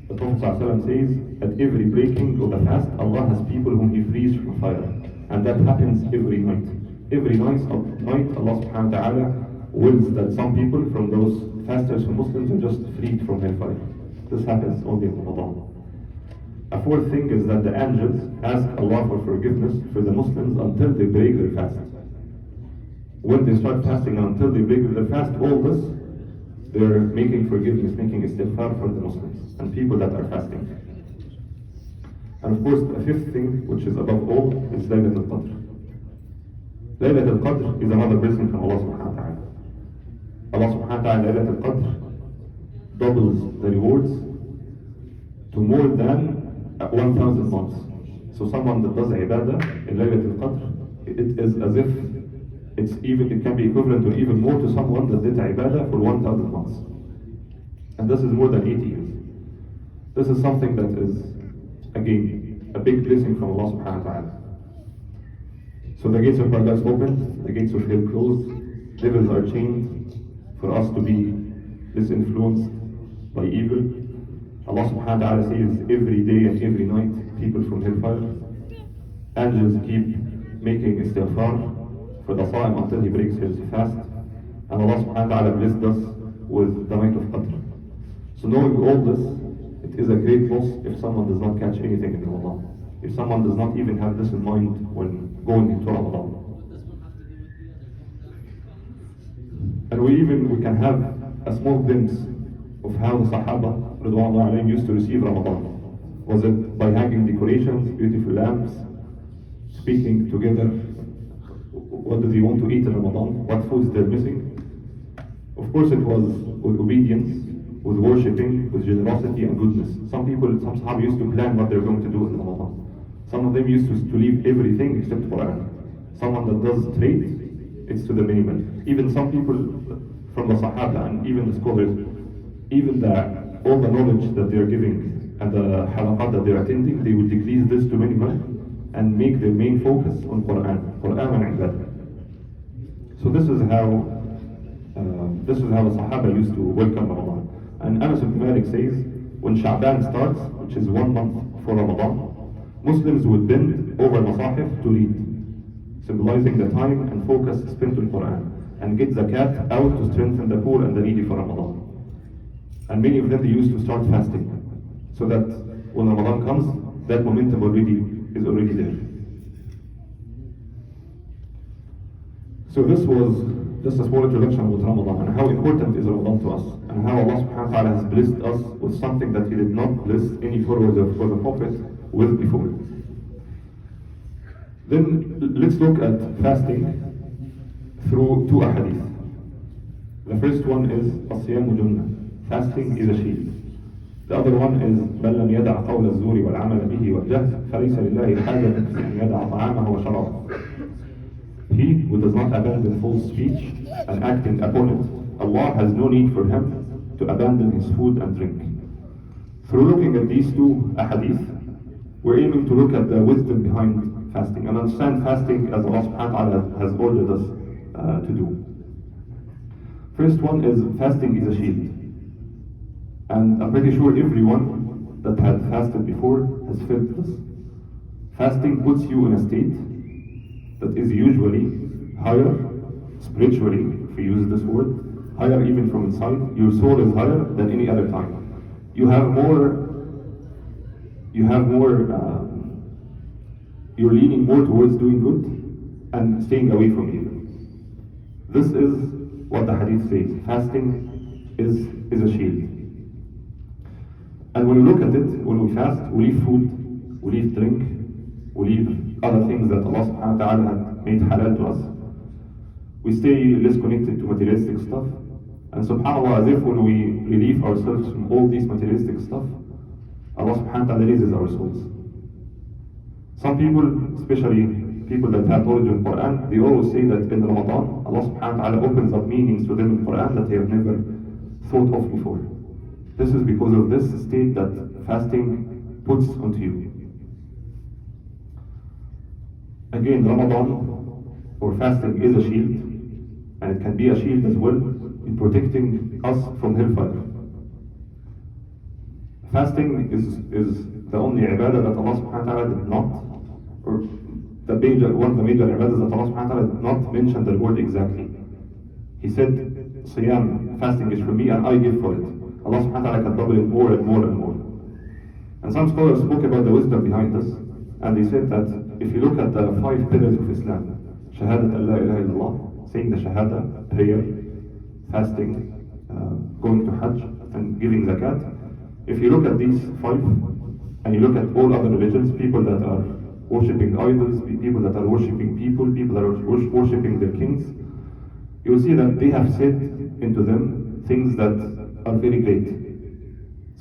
The Prophet ﷺ says, at every breaking of the fast, Allah has people whom He frees from fire. And that happens every night. Every night Allah subhanahu wa ta'ala wills that some people from those fasters from Muslims are just freed from hellfire. This happens only in Ramadan. A fourth thing is that the angels ask Allah for forgiveness for the Muslims until they break their fast. When they start fasting until they break their fast, all this, they're making forgiveness, making istighfar for the Muslims and people that are fasting. And of course, the fifth thing, which is above all, is Laylat al-Qadr. Laylat al-Qadr is another blessing from Allah subhanahu wa ta'ala. Allah subhanahu wa ta'ala, Laylat al-Qadr doubles the rewards to more than 1,000 months. So someone that does ibadah in Laylat al-Qadr, it is as if it can be equivalent or even more to someone that did ibadah for 1,000 months. And this is more than 80 years. This is something that is, again, a big blessing from Allah subhanahu wa ta'ala. So the gates of paradise open, the gates of hell closed, devils are chained for us to be disinfluenced by evil. Allah subhanahu wa ta'ala saves every day and every night people from hellfire. Angels keep making istighfar for the Sa'im until he breaks his fast. And Allah subhanahu wa ta'ala blessed us with the night of Qadr. So knowing all this, it is a great loss if someone does not catch anything in Ramadan. If someone does not even have this in mind when going into Ramadan. And we can have a small glimpse of how the Sahaba Ridwanullah alayhim used to receive Ramadan. Was it by hanging decorations, beautiful lamps, speaking together? What do they want to eat in Ramadan? What foods they're missing? Of course it was with obedience, with worshipping, with generosity and goodness. Some Sahaba used to plan what they're going to do in Ramadan. Some of them used to leave everything except Quran. Someone that does trade, it's to the minimum. Even some people from the Sahaba and even the scholars, even all the knowledge that they're giving and the halaqat that they're attending, they would decrease this to minimum and make their main focus on Quran and Ibadah. So this is how the Sahaba used to welcome Ramadan. And Anas ibn Malik says, when Sha'ban starts, which is 1 month for Ramadan, Muslims would bend over Masahif to read, symbolizing the time and focus spent on Quran, and get zakat out to strengthen the poor and the needy for Ramadan. And many of them, they used to start fasting, so that when Ramadan comes, that momentum is already there. So this was just a small introduction with Ramadan and how important is Ramadan to us, and how Allah subhanahu wa ta'ala has blessed us with something that He did not bless any followers of the Prophet with before. Then let's look at fasting through 2 ahadith. The first one is As-Siyamu Junnah. Fasting is a shield. The other one is مَنْ لَمْ يَدَعْ قَوْلَ الزُّورِ وَالْعَمَلَ بِهِ وَالْجَهْلَ فَلَيْسَ لِلَّهِ حَاجَةٌ فِي أَنْ يَدَعَ طَعَامَهُ وَشَرَابَهُ. He who does not abandon false speech and acting upon it, Allah has no need for him to abandon his food and drink. Through looking at these 2 ahadith, we're aiming to look at the wisdom behind fasting and understand fasting as Allah subhanahu wa ta'ala has ordered us to do. First one is fasting is a shield. And I'm pretty sure everyone that had fasted before has felt this. Fasting puts you in a state that is usually higher spiritually, if we use this word, higher even from inside. Your soul is higher than any other time. You're leaning more towards doing good and staying away from evil. This is what the hadith says. Fasting is a shield. And when we look at it, when we fast, we leave food, we leave drink, we leave other things that Allah subhanahu wa ta'ala had made halal to us. We stay less connected to materialistic stuff. And subhanAllah, as if when we relieve ourselves from all these materialistic stuff, Allah subhanahu wa ta'ala raises our souls. Some people, especially people that have knowledge of Quran, they always say that in Ramadan, Allah subhanahu wa ta'ala opens up meanings to them in Quran that they have never thought of before. This is because of this state that fasting puts onto you. Again, Ramadan or fasting is a shield, and it can be a shield as well in protecting us from hellfire. Fasting is the only ibadah that Allah subhanahu wa ta'ala did not, or one of the major ibadahs that Allah subhanahu wa ta'ala did not mention the word exactly. He said, Siyam, fasting is for me and I give for it. Allah subhanahu wa ta'ala can double it more and more and more. And some scholars spoke about the wisdom behind this, and they said that if you look at the 5 pillars of Islam, Shahadat Allah ilaha illallah, saying the Shahada, prayer, fasting, going to Hajj, and giving zakat, if you look at these 5, and you look at all other religions, people that are worshipping idols, people that are worshipping people that are worshipping their kings, you will see that they have said into them things that are very great.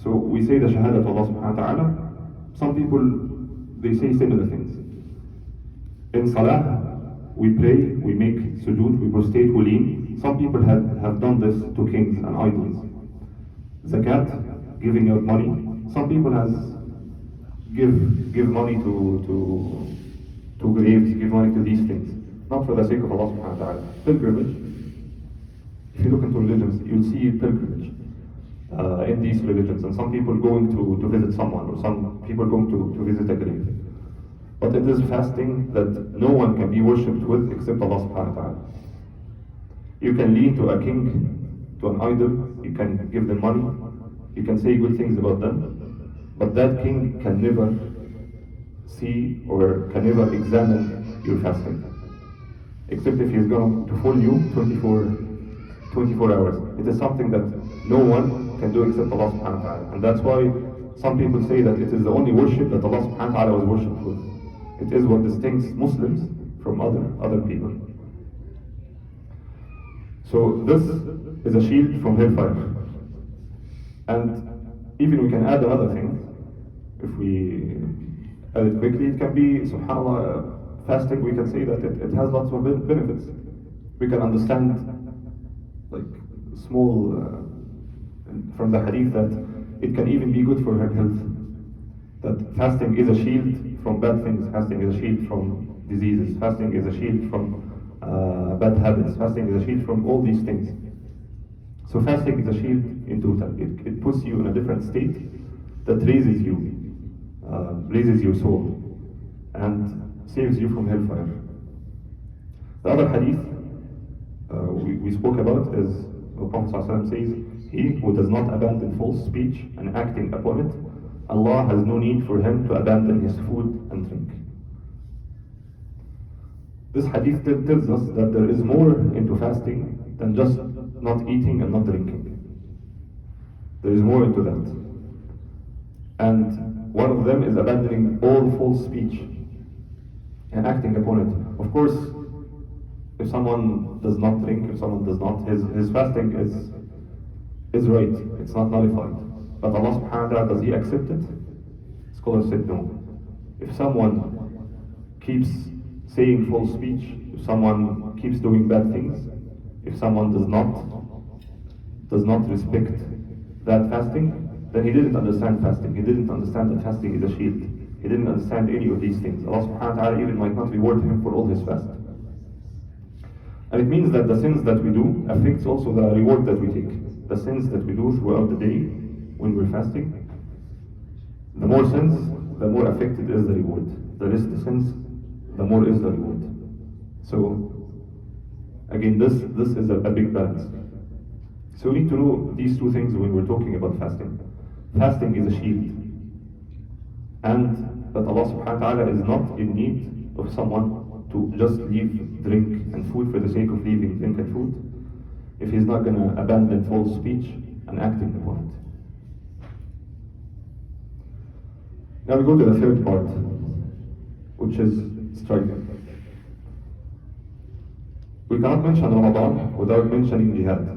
So we say the Shahada to Allah subhanahu wa ta'ala, some people, they say similar things. In Salah, we pray, we make sujood, we prostrate, we lean. Some people have done this to kings and idols. Zakat, giving out money. Some people has give money to graves, give money to these things, not for the sake of Allah subhanahu wa ta'ala. Pilgrimage. If you look into religions, you'll see pilgrimage in these religions, and some people going to visit someone, or some people going to visit a grave. But it is fasting that no one can be worshipped with except Allah subhanahu wa ta'ala. You can lean to a king, to an idol, you can give them money, you can say good things about them, but that king can never see or can never examine your fasting, except if he's going to fool you 24 hours. It is something that no one can do except Allah subhanahu wa ta'ala. And that's why some people say that it is the only worship that Allah subhanahu wa ta'ala was worshipped with. It is what distincts Muslims from other people. So this is a shield from hellfire. And even we can add another thing. If we add it quickly, it can be, subhanAllah, fasting, we can say that it has lots of benefits. We can understand, like, small, from the hadith, that it can even be good for her health. That fasting is a shield from bad things, fasting is a shield from diseases, fasting is a shield from bad habits, fasting is a shield from all these things. So fasting is a shield in total. It puts you in a different state that raises your soul, and saves you from hellfire. The other hadith we spoke about is the Prophet ﷺ says, he who does not abandon false speech and acting upon it, Allah has no need for him to abandon his food and drink. This hadith tells us that there is more into fasting than just not eating and not drinking. There is more into that. And one of them is abandoning all false speech and acting upon it. Of course, if someone does not drink, if someone does not, his fasting is right, it's not nullified. But Allah subhanahu wa ta'ala, does he accept it? Scholars said no. If someone keeps saying false speech, if someone keeps doing bad things, if someone does not respect that fasting, then he didn't understand fasting. He didn't understand that fasting is a shield. He didn't understand any of these things. Allah subhanahu wa ta'ala even might not reward him for all his fast. And it means that the sins that we do affects also the reward that we take. The sins that we do throughout the day when we're fasting, the more sins, the more affected is the reward. The less the sins, the more is the reward. So again, this is a big balance. So we need to know these two things when we're talking about fasting. Fasting is a shield, and that Allah subhanahu wa ta'ala is not in need of someone to just leave drink and food for the sake of leaving drink and food, if he's not going to abandon false speech and acting upon it. Now we go to the third part, which is striving. We cannot mention Ramadan without mentioning jihad.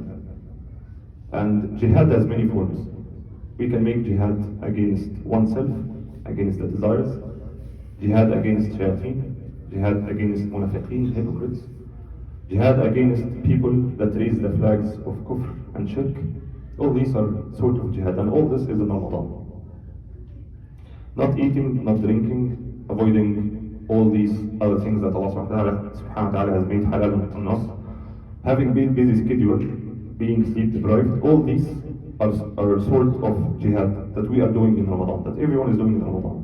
And jihad has many forms. We can make jihad against oneself, against the desires, jihad against shayateen, jihad against munafiqeen, hypocrites, jihad against people that raise the flags of kufr and shirk. All these are sort of jihad, and all this is in Ramadan. Not eating, not drinking, avoiding all these other things that Allah subhanahu wa ta'ala has made halal on us, having been busy schedule, being sleep deprived, all these are sort of jihad that we are doing in Ramadan, that everyone is doing in Ramadan.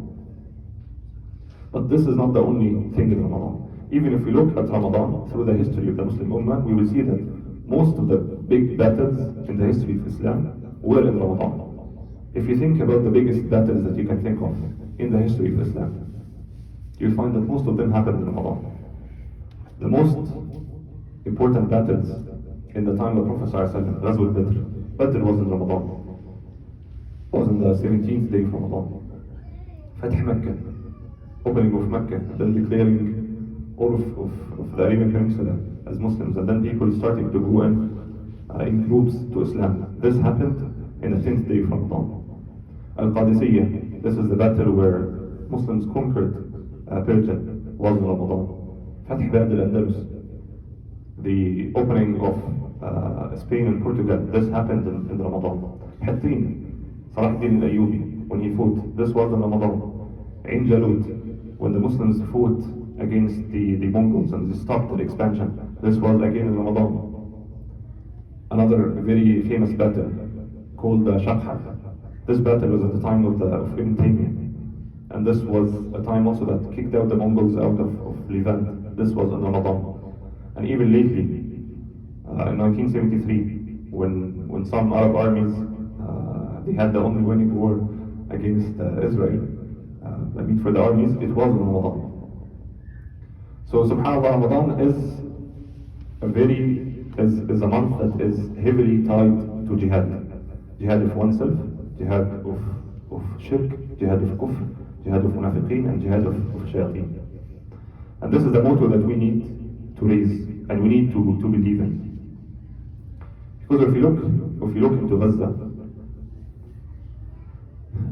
But this is not the only thing in Ramadan. Even if we look at Ramadan through the history of the Muslim Ummah, we will see that most of the big battles in the history of Islam were in Ramadan. If you think about the biggest battles that you can think of in the history of Islam, you'll find that most of them happened in Ramadan. The most important battles in the time of the Prophet ﷺ, Ghazwat Badr. Badr was in Ramadan. It was on the 17th day of Ramadan. Fatih Mecca, opening of Mecca, then declaring all of the Arabian Peninsula as Muslims, and then people starting to go in groups to Islam. This happened in the 10th day of Ramadan. Al-Qadisiyah, this is the battle where Muslims conquered Persia, was in Ramadan. Fatih Balad al-Andalus, the opening of Spain and Portugal, this happened in Ramadan. Hattin, Salah ad-Din al-Ayyubi, when he fought, this was in Ramadan. Ain Jalut, when the Muslims fought against the Mongols and they stopped their expansion, this was again in Ramadan. Another very famous battle called Shaqqa. This battle was at the time of Ibn Taymiyyah, and this was a time also that kicked out the Mongols out of Levant. This was in Ramadan. And even lately, in 1973, when some Arab armies they had the only winning war against Israel, for the armies, it was in Ramadan. So subhanAllah, Ramadan is a month that is heavily tied to jihad. Jihad of oneself, jihad of shirk, jihad of kufr, jihad of munafiqeen, and jihad of shayateen. And this is the motto that we need to raise and we need to believe in. Because if you look into Gaza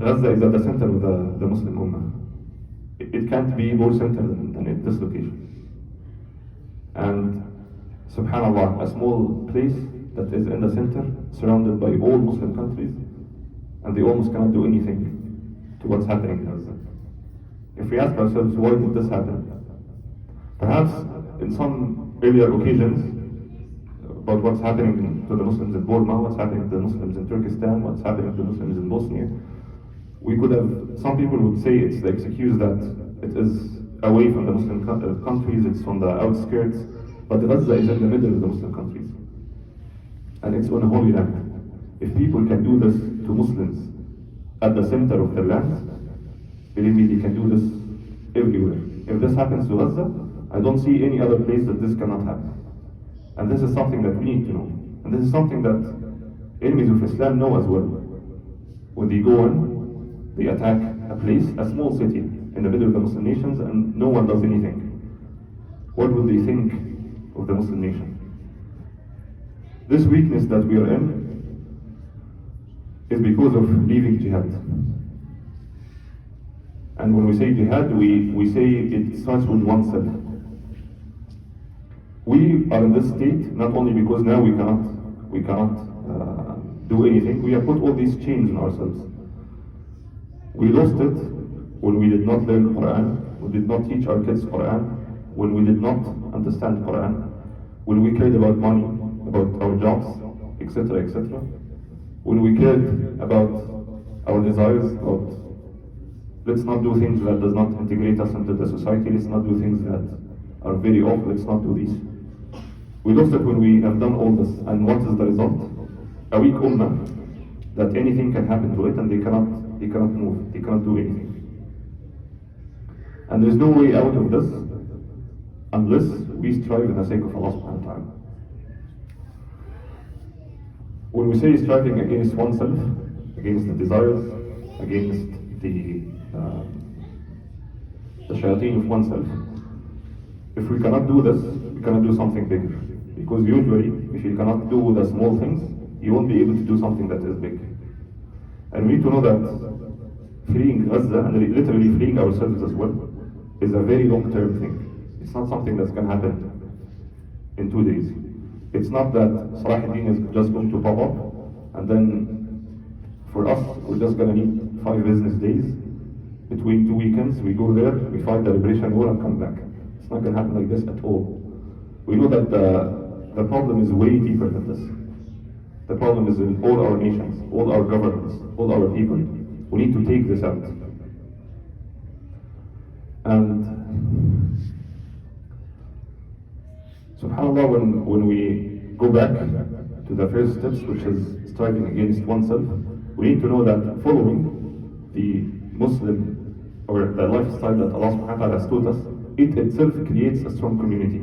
is at the center of the Muslim Ummah. It can't be more center than at this location. And subhanAllah, a small place that is in the center, surrounded by all Muslim countries, and they almost cannot do anything to what's happening in Gaza. If we ask ourselves, why did this happen? Perhaps in some earlier occasions, about what's happening to the Muslims in Burma, what's happening to the Muslims in Turkestan, what's happening to the Muslims in Bosnia, we could have, some people would say it's the excuse that it is away from the Muslim countries, it's from the outskirts, but Gaza is in the middle of the Muslim countries. And it's on a holy land. If people can do this to Muslims at the center of their land, believe me, they can do this everywhere. If this happens to Gaza, I don't see any other place that this cannot happen. And this is something that we need to know. And this is something that enemies of Islam know as well. When they go in, they attack a place, a small city in the middle of the Muslim nations, and no one does anything. What would they think of the Muslim nation? This weakness that we are in is because of leaving jihad. And when we say jihad, we say it starts with oneself. We are in this state not only because now we cannot do anything. We have put all these chains on ourselves. We lost it when we did not learn Quran, we did not teach our kids Quran, when we did not understand Quran, when we cared about money, about our jobs, etc., etc. When we cared about our desires, about let's not do things that does not integrate us into the society, let's not do things that are very off, let's not do these. We lost it when we have done all this, and what is the result? A weak ummah, that anything can happen to it and they cannot move, they cannot do anything. And there's no way out of this unless we strive in the sake of Allah subhanahu wa ta'ala. When we say striving against oneself, against the desires, against the shayateen of oneself, if we cannot do this, we cannot do something bigger. Because usually, if you cannot do the small things, you won't be able to do something that is big. And we need to know that freeing Gaza, and literally freeing ourselves as well, is a very long-term thing. It's not something that's going to happen in 2 days. It's not that Salah ad-Din is just going to pop up, and then for us, we're just going to need 5 business days. Between 2 weekends, we go there, we fight the liberation war and come back. It's not going to happen like this at all. We know that the problem is way deeper than this. The problem is in all our nations, all our governments, all our people. We need to take this out. And subhanAllah, when we go back to the first steps, which is striving against oneself, we need to know that following the Muslim or the lifestyle that Allah subhanahu wa ta'ala has taught us, it itself creates a strong community.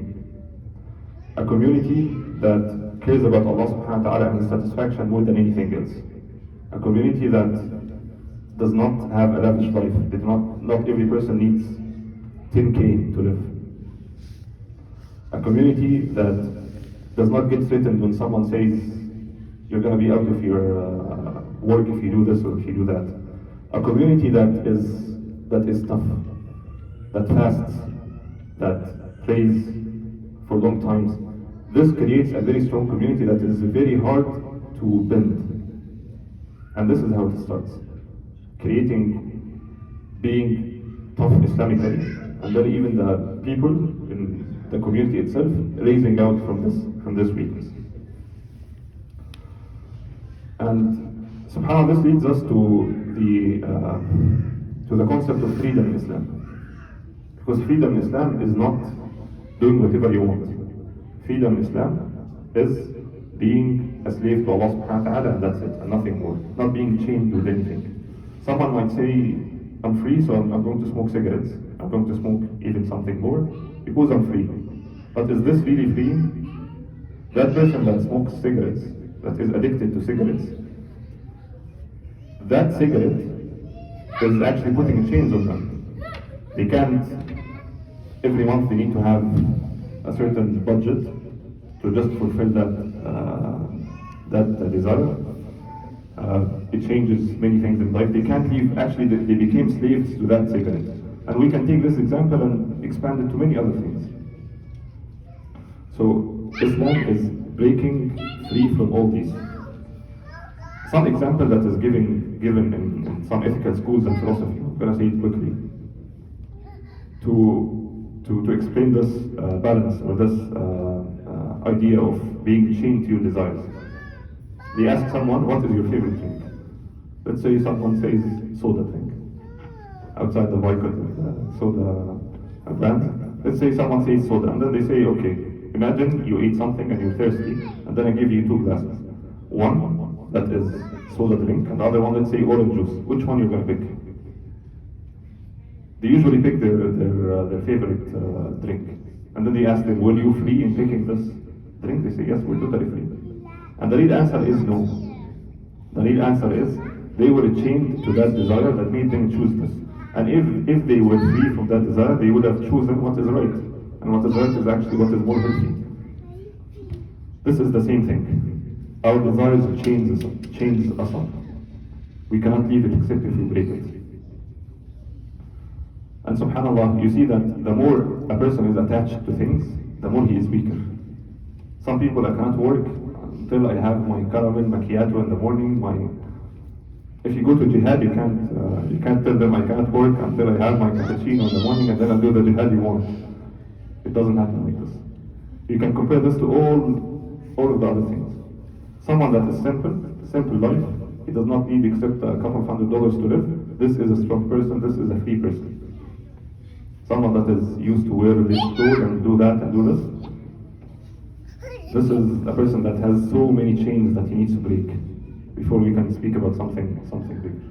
A community that cares about Allah subhanahu wa ta'ala and His satisfaction more than anything else. A community that does not have a lavish life. Not every person needs 10K to live. A community that does not get threatened when someone says, you're going to be out of your work if you do this or if you do that. A community that is tough, that fasts, that prays for long times. This creates a very strong community that is very hard to bend. And this is how it starts. Being tough Islamically, and then even the people in the community itself raising out from this weakness. And subhanAllah, this leads us to the concept of freedom in Islam. Because freedom in Islam is not doing whatever you want. Freedom in Islam is being a slave to Allah subhanahu wa ta'ala, and that's it, and nothing more. Not being chained with anything. Someone might say, I'm free, so I'm going to smoke cigarettes. I'm going to smoke even something more because I'm free. But is this really free? That person that smokes cigarettes, that is addicted to cigarettes, that cigarette is actually putting chains on them. They can't, every month they need to have a certain budget to just fulfill that desire. It changes many things in life. They can't leave, actually they became slaves to that cigarette. And we can take this example and expand it to many other things. So Islam is breaking free from all these. Some example that is given in some ethical schools and philosophy, I'm going to say it quickly, to explain this balance or this idea of being chained to your desires. They ask someone, what is your favorite drink? Let's say someone says soda drink, outside the boycott soda brand. Let's say someone says soda, and then they say, okay, imagine you eat something and you're thirsty, and then I give you 2 glasses. One that is soda drink, and the other one, let's say orange juice. Which one you're going to pick? They usually pick their favorite drink. And then they ask them, were you free in picking this drink? They say, yes, we're totally free. And the real answer is no. The real answer is they were chained to that desire that made them choose this. And if they were free from that desire, they would have chosen what is right. And what is right is actually what is more healthy. This is the same thing. Our desires chains us up. We cannot leave it except if we break it. And subhanAllah, you see that the more a person is attached to things, the more he is weaker. Some people, I cannot work until I have my caramel macchiato in the morning. If you go to jihad, you can't tell them I cannot work until I have my cappuccino in the morning and then I'll do the jihad you want. It doesn't happen like this. You can compare this to all of the other things. Someone that is simple life, he does not need except a couple of $100 to live. This is a strong person, this is a free person. Someone that is used to wear this clothes and do that and do this. This is a person that has so many chains that he needs to break before we can speak about something bigger.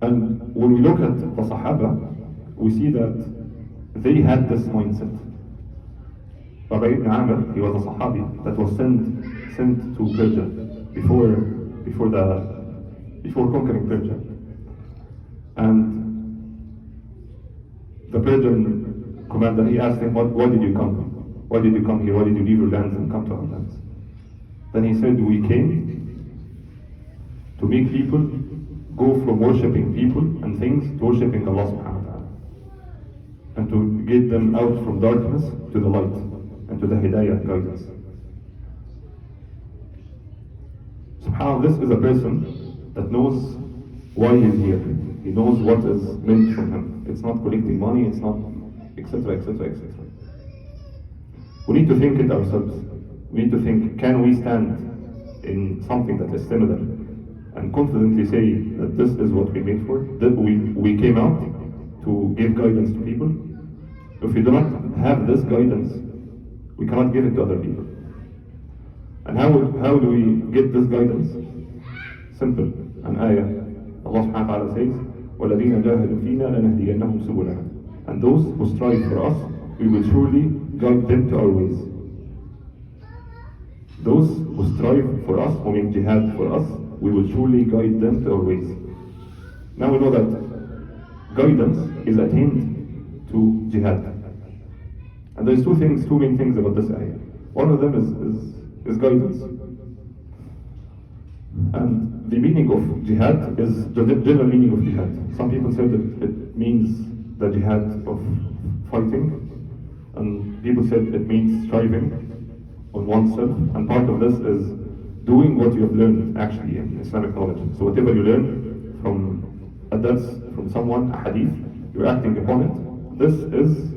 And when we look at the Sahaba, we see that they had this mindset. Rabbi ibn Amr, he was a Sahabi that was sent to Persia before conquering Persia. And the Persian commander, he asked him, why did you come? Why did you come here? Why did you leave your lands and come to our lands? Then he said, we came to make people go from worshipping people and things to worshipping Allah subhanahu wa ta'ala. And to get them out from darkness to the light and to the hidayah guidance. SubhanAllah, this is a person that knows why he's here. He knows what is meant from him. It's not collecting money, it's not etc. We need to think it ourselves. We need to think, can we stand in something that is similar and confidently say that this is what we made for, that we came out to give guidance to people? If we do not have this guidance, we cannot give it to other people. And how do we get this guidance? Simple. An ayah. Allah subhanahu wa ta'ala says, وَالَّذِينَ جَاهَدُوا فِينَا لَنَهْدِيَنَّهُمْ سُبُلَنَا. And those who strive for us, we will surely guide them to our ways. Those who strive for us, who make jihad for us, we will surely guide them to our ways. Now we know that guidance is attained to jihad. And there's two main things about this ayah. One of them is guidance. And the meaning of jihad is the general meaning of jihad. Some people say that it means the jihad of fighting, and people said it means striving on oneself, and part of this is doing what you have learned actually in Islamic knowledge. So whatever you learn from a dars, from someone, a hadith, you're acting upon it. This is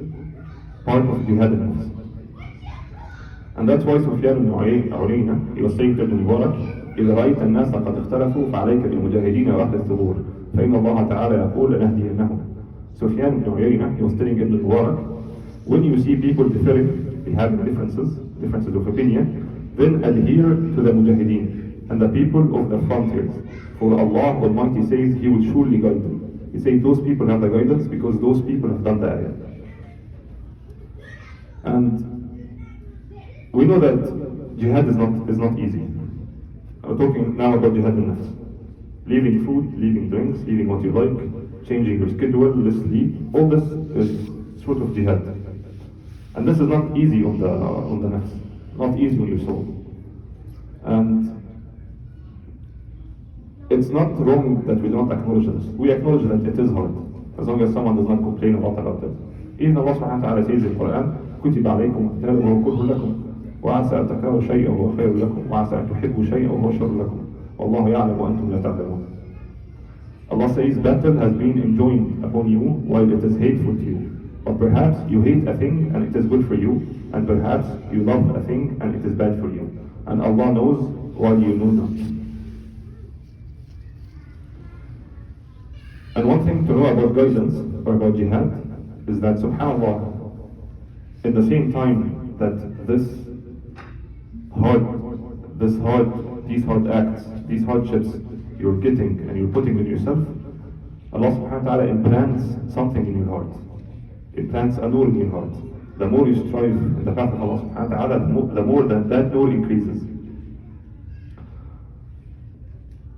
part of jihad al-nafs. And that's why Sufyan ibn Uyayna, he was saying to Ibn Mubarak, إذا رأيت الناس قد اختلفوا فعليك بالمجاهدين وأهل الثبور فإن الله تعالى يقول لنهدينهم. Sufyan ibn Uyayna, he was telling Ibn Mubarak, when you see people differing, they have differences of opinion, then adhere to the mujahideen and the people of the frontiers. For Allah Almighty says He will surely guide them. He says those people have the guidance because those people have done the ayah. And we know that jihad is not easy. I'm talking now about jihad al-nafs. Leaving food, leaving drinks, leaving what you like, changing your schedule, less sleep, all this is sort of jihad. And this is not easy on the nafs, not easy on your soul. And it's not wrong that we do not acknowledge this. We acknowledge that it is hard, as long as someone does not complain about it. Even Allah subhanahu wa ta'ala says in the Quran, كتب عليكم القتال وهو كره لكم وعسى أن تكرهوا شيئا وهو خير لكم وعسى أن تحبوا شيئا وهو شر لكم والله يعلم وأنتم لا تعلمون. Allah says battle has been enjoined upon you while it is hateful to you. But perhaps you hate a thing and it is good for you, and perhaps you love a thing and it is bad for you. And Allah knows while you know not. And one thing to know about guidance or about jihad is that subhanAllah, in the same time that these hard acts, these hardships you're getting and you're putting in yourself, Allah subhanahu wa ta'ala implants something in your heart. Implants a nur in your heart. The more you strive in the path of Allah subhanahu wa ta'ala, the more that nur increases.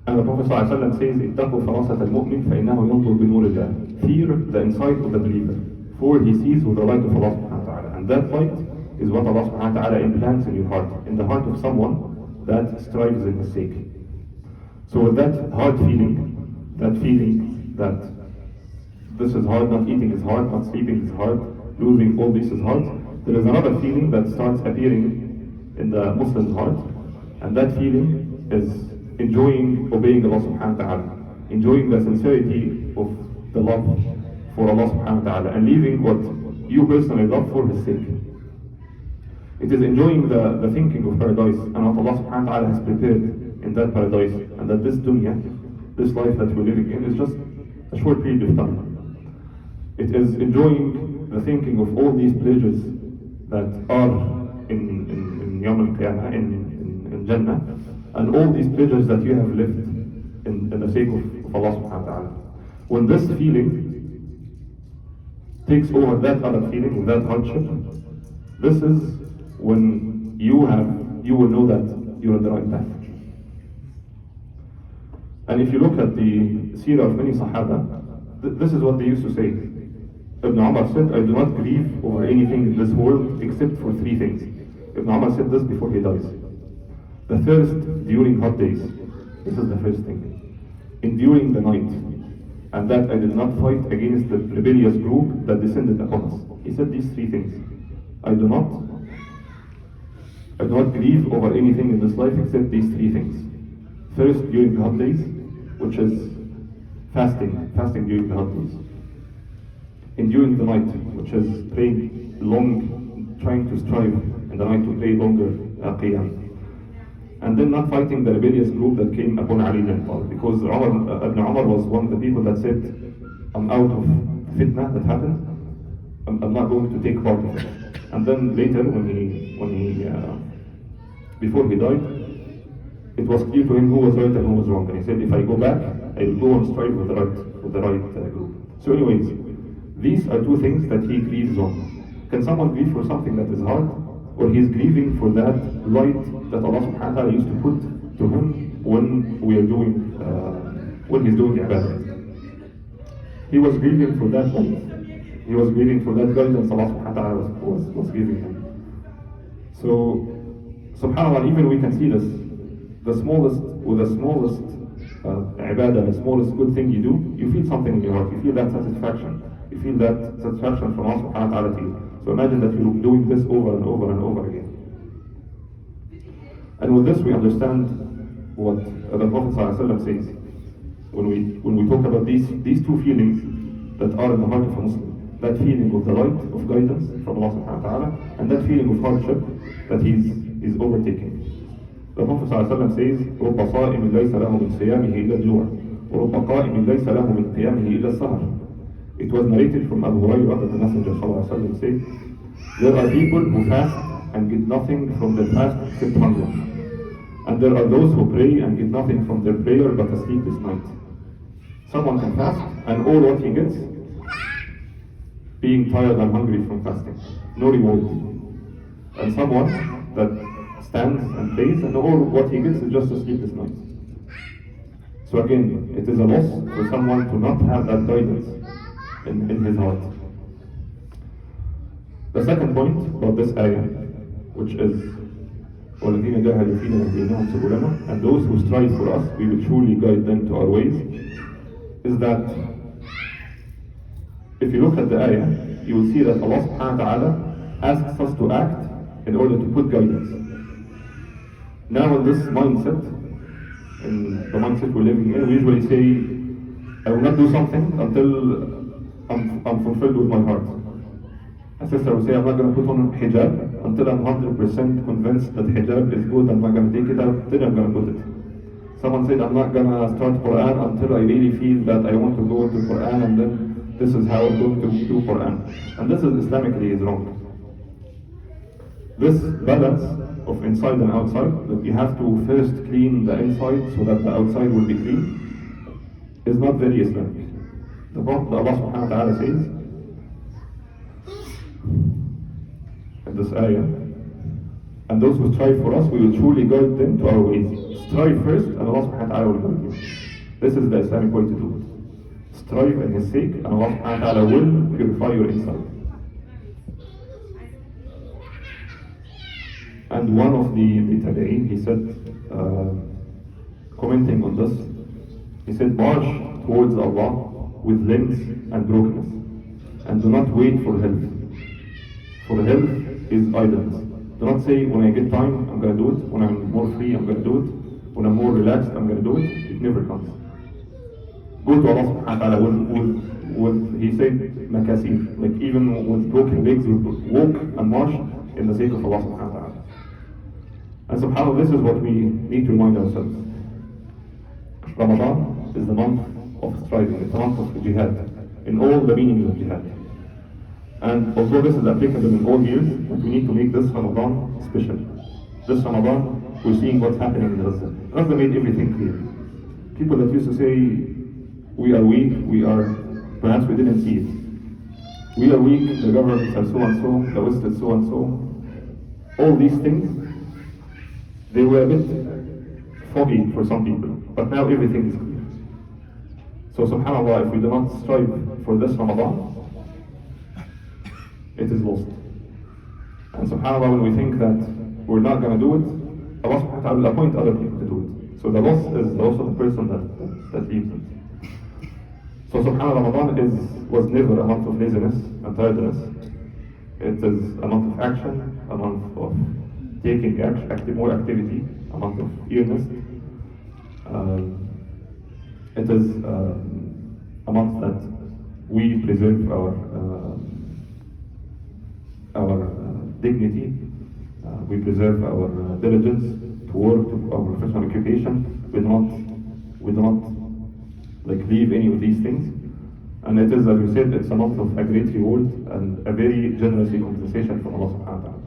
And the Prophet ﷺ says, اتقوا فراسة المؤمن فإنه ينظر بنور الله. Fear the insight of the believer, for he sees with the light of Allah subhanahu wa ta'ala. And that light is what Allah subhanahu wa ta'ala implants in your heart, in the heart of someone that strives in his sake. So with that hard feeling, that this is hard, not eating is hard, not sleeping is hard, losing all this is hard, there is another feeling that starts appearing in the Muslim's heart, and that feeling is enjoying obeying Allah subhanahu wa ta'ala, enjoying the sincerity of the love for Allah subhanahu wa ta'ala, and leaving what you personally love for His sake. It is enjoying the thinking of paradise and what Allah subhanahu wa ta'ala has prepared in that paradise, and that this dunya, this life that we're living in, is just a short period of time. It is enjoying the thinking of all these pleasures that are in Yawm al-Qiyamah, in Jannah, and all these pleasures that you have lived in the sake of Allah subhanahu wa ta'ala. When this feeling takes over that other feeling, that hardship, this is when you will know that you're on the right path. And if you look at the seerah of many Sahaba, this is what they used to say. Ibn Umar said, I do not grieve over anything in this world except for three things. Ibn Umar said this before he dies. The thirst during hot days. This is the first thing. Enduring the night. And that I did not fight against the rebellious group that descended upon us. He said these three things. I do not grieve over anything in this life except these three things. First, during the hot days, which is fasting during the hot days. Enduring the night, which is praying long, trying to strive in the night to pray longer qiyam. And then not fighting the rebellious group that came upon Ali ibn Talib, because Ibn Umar was one of the people that said, I'm out of fitna that happened, I'm not going to take part of it. And then later, before he died, it was clear to him who was right and who was wrong. And he said, if I go back, I will go and strive with the right group. So anyways, these are two things that he grieves on. Can someone grieve for something that is hard? Or he's grieving for that light that Allah subhanahu wa ta'ala used to put to him when he's doing ibadah. He was grieving for that light. He was grieving for that guidance Allah subhanahu wa ta'ala was giving him. So, subhanAllah, even we can see this. The smallest ibadah, the smallest good thing you do, you feel something in your heart. You feel that satisfaction. You feel that satisfaction from Allah subhanahu wa ta'ala to you. So imagine that you're doing this over and over and over again. And with this we understand what the Prophet ﷺ says when we talk about these two feelings that are in the heart of a Muslim. That feeling of the light of guidance from Allah subhanahu wa ta'ala, and that feeling of hardship that he's overtaking. The Prophet ﷺ says, رُبَّ صَائِمٍ لَيْسَ لَهُ مِنْ صِيَامِهِ إِلَّا الْجُوعِ وَرُبَّ قَائِمٍ لَيْسَ لَهُ مِنْ قِيَامِهِ إِلَّا السَّهْرِ. It was narrated from Abu Hurairah that the Messenger ﷺ said, there are people who fast and get nothing from their fast except hunger. And there are those who pray and get nothing from their prayer but a sleepless night. Someone can fast and all what he gets, being tired and hungry from fasting. No reward. And someone that stands and prays and all what he gets is just a sleepless night. So again, it is a loss for someone to not have that guidance in his heart. The second point about this ayah, which is وَالَّذِينَ جَاهَدُوا فِينَا لَهْدِيَنَّهُمْ سُبُلَنَا, and those who strive for us, we will surely guide them to our ways, is that if you look at the ayah, you will see that Allah subhanahu wa ta'ala asks us to act in order to put guidance. Now in this mindset, in the mindset we're living in, we usually say, I will not do something until I'm fulfilled with my heart. A sister will say, I'm not going to put on hijab until I'm 100% convinced that hijab is good, I'm not going to take it out, then I'm going to put it. Someone said, I'm not going to start Quran until I really feel that I want to go into Quran, and then this is how I'm going to do Quran. And this is Islamically is wrong. This balance of inside and outside, that you have to first clean the inside so that the outside will be clean, is not very Islamic. The Prophet Allah subhanahu wa ta'ala says in this ayah, and those who strive for us, we will surely guide them to our ways. Strive first, and Allah subhanahu wa ta'ala will guide you. This is the Islamic way to do it. Strive in His sake, and Allah subhanahu wa ta'ala will purify your inside. And one of the Tabi'in, he said, commenting on this, he said, march towards Allah with limbs and brokenness, and do not wait for health. For health is idleness. Do not say, when I get time, I'm going to do it. When I'm more free, I'm going to do it. When I'm more relaxed, I'm going to do it. It never comes. Go to Allah subhanahu wa ta'ala with he said, makasir, like even with broken legs, you walk and march in the sake of Allah subhanahu wa ta'ala. And subhanAllah, this is what we need to remind ourselves. Ramadan is the month of striving, it's the month of jihad, in all the meanings of jihad. And although this is applicable in all years, but we need to make this Ramadan special. This Ramadan, we're seeing what's happening in Gaza. Gaza made everything clear. People that used to say, we are weak, perhaps we didn't see it. We are weak, the governments are so and so, the West is so and so. All these things, they were a bit foggy for some people, but now everything is clear. So subhanAllah, if we do not strive for this Ramadan, it is lost. And subhanAllah, when we think that we're not going to do it, Allah subhanahu wa ta'ala will appoint other people to do it. So the loss is the loss of the person that leaves it. So subhanAllah, Ramadan was never a month of laziness and tiredness. It is a month of action, a month of taking more activity, a month of earnest. It is a month that we preserve our dignity, we preserve our diligence to work, to our professional occupation. We do not like leave any of these things. And it is, as we said, it's a month of a great reward and a very generous compensation from Allah subhanahu wa ta'ala.